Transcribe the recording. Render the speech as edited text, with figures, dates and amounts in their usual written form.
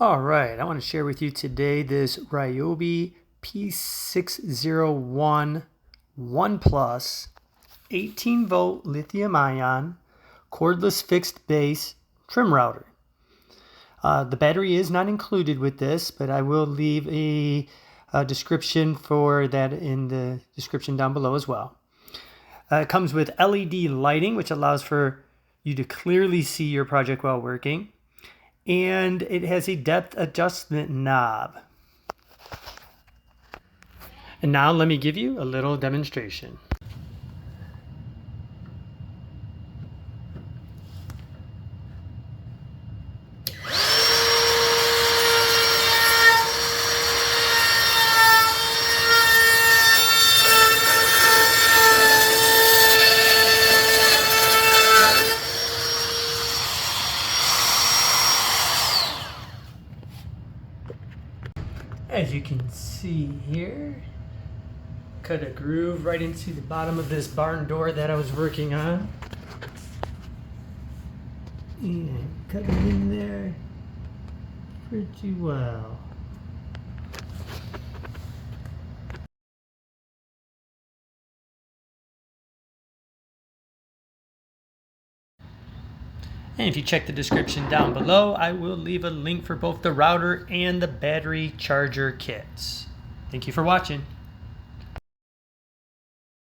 All right, I want to share with you today this Ryobi P601 1 Plus 18 volt lithium ion cordless fixed base trim router. The battery is not included with this, but I will leave a description for that in the description down below as well. It comes with LED lighting, which allows for you to clearly see your project while working. And it has a depth adjustment knob. And now let me give you a little demonstration. As you can see here, cut a groove right into the bottom of this barn door that I was working on. And cut it in there pretty well. And if you check the description down below, I will leave a link for both the router and the battery charger kits. Thank you for watching.